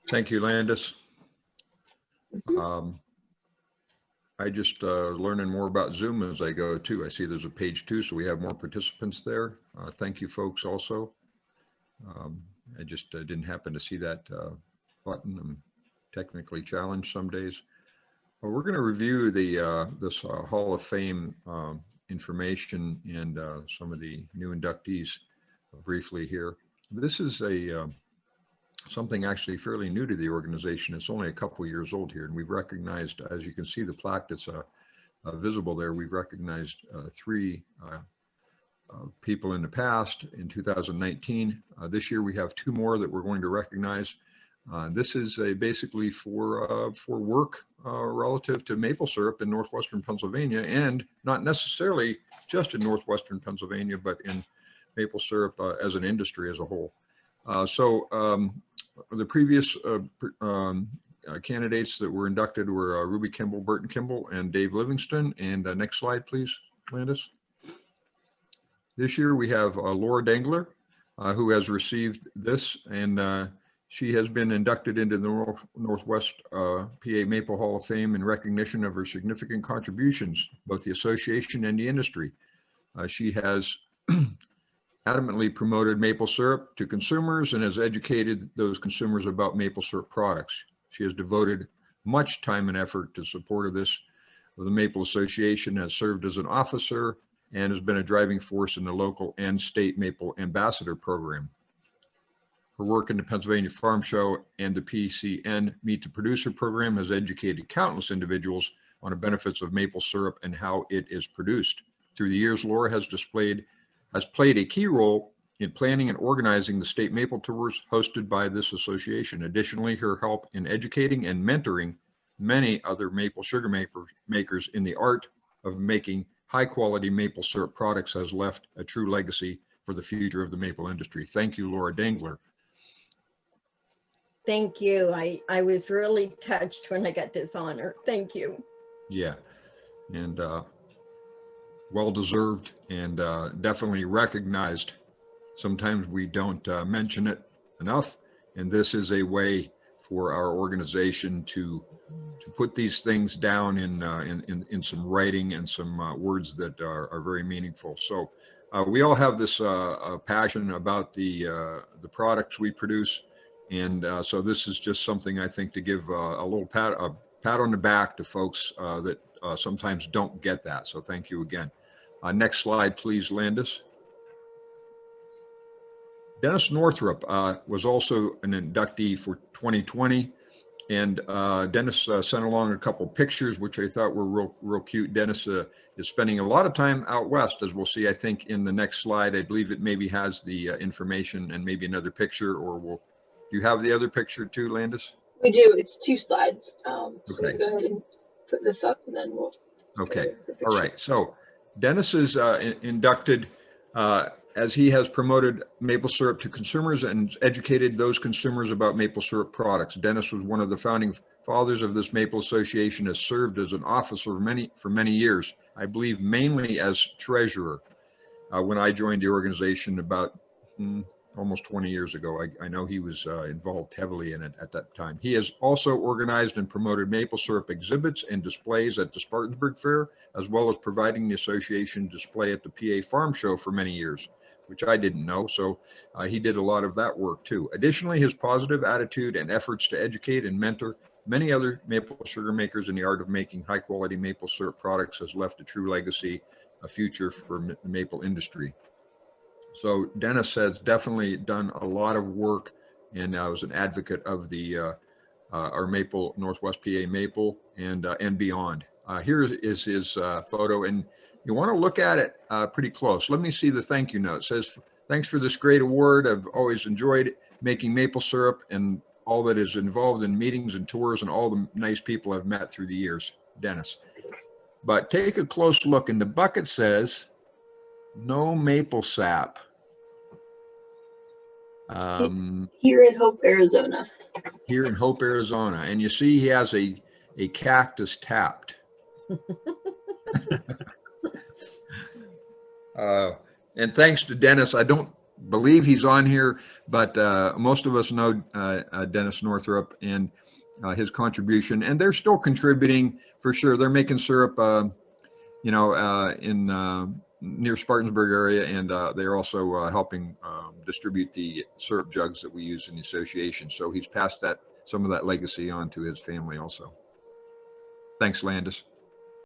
Thank you, Landis. I just learning more about Zoom as I go too. I see there's a page 2, so we have more participants there. Thank you, folks, also. I just didn't happen to see that button. I'm technically challenged some days. Well, we're going to review the this Hall of Fame information and some of the new inductees briefly here. This is a something actually fairly new to the organization. It's only a couple years old here, and we've recognized, as you can see, the plaque that's visible there. We've recognized 3 people in the past in 2019. This year we have 2 more that we're going to recognize. This is basically for work relative to maple syrup in northwestern Pennsylvania, and not necessarily just in northwestern Pennsylvania, but in maple syrup as an industry as a whole. The previous candidates that were inducted were Ruby Kimball, Burton Kimball, and Dave Livingston. And next slide, please, Landis. This year we have Laura Dangler, who has received this, and she has been inducted into the Northwest PA Maple Hall of Fame in recognition of her significant contributions, both the association and the industry. She has adamantly promoted maple syrup to consumers and has educated those consumers about maple syrup products. She has devoted much time and effort to support of this. The Maple Association has served as an officer and has been a driving force in the local and state Maple Ambassador program. Her work in the Pennsylvania Farm Show and the PCN Meet the Producer program has educated countless individuals on the benefits of maple syrup and how it is produced. Through the years, Laura has played a key role in planning and organizing the state maple tours hosted by this association. Additionally, her help in educating and mentoring many other maple sugar makers in the art of making high quality maple syrup products has left a true legacy for the future of the maple industry. Thank you, Laura Dangler. Thank you. I was really touched when I got this honor. Thank you. Yeah, and well-deserved and definitely recognized. Sometimes we don't mention it enough, and this is a way for our organization to put these things down in some writing and some words that are very meaningful. So we all have this passion about the products we produce, and so this is just something I think to give a little pat on the back to folks that sometimes don't get that. So thank you again. Next slide, please, Landis. Dennis Northrup was also an inductee for 2020, and Dennis sent along a couple pictures, which I thought were real cute. Dennis is spending a lot of time out west, as we'll see, I think, in the next slide. I believe it maybe has the information and maybe another picture, or do you have the other picture too, Landis? We do. It's 2 slides. So okay. go ahead and put this up, and then we'll. Okay. All right. So Dennis is inducted as he has promoted maple syrup to consumers and educated those consumers about maple syrup products. Dennis was one of the founding fathers of this Maple Association, has served as an officer for many years, I believe mainly as treasurer. When I joined the organization about almost 20 years ago, I know he was involved heavily in it at that time. He has also organized and promoted maple syrup exhibits and displays at the Spartanburg Fair, as well as providing the association display at the PA Farm Show for many years, which I didn't know. So he did a lot of that work too. Additionally, his positive attitude and efforts to educate and mentor many other maple sugar makers in the art of making high quality maple syrup products has left a true legacy, a future for the maple industry. So Dennis has definitely done a lot of work, and was an advocate of the our maple, Northwest PA maple, and beyond. Here is his photo, and you want to look at it pretty close. Let me see the thank you note. It says, "Thanks for this great award. I've always enjoyed making maple syrup and all that is involved in meetings and tours and all the nice people I've met through the years, Dennis." But take a close look, and the bucket says, "No maple sap." Here in Hope, Arizona. Here in Hope, Arizona. And you see he has a cactus tapped. And thanks to Dennis, I don't believe he's on here, but most of us know Dennis Northrup and his contribution, and they're still contributing for sure. They're making syrup, in near Spartansburg area, and they're also helping distribute the syrup jugs that we use in the association. So he's passed some of that legacy on to his family also. Thanks, Landis.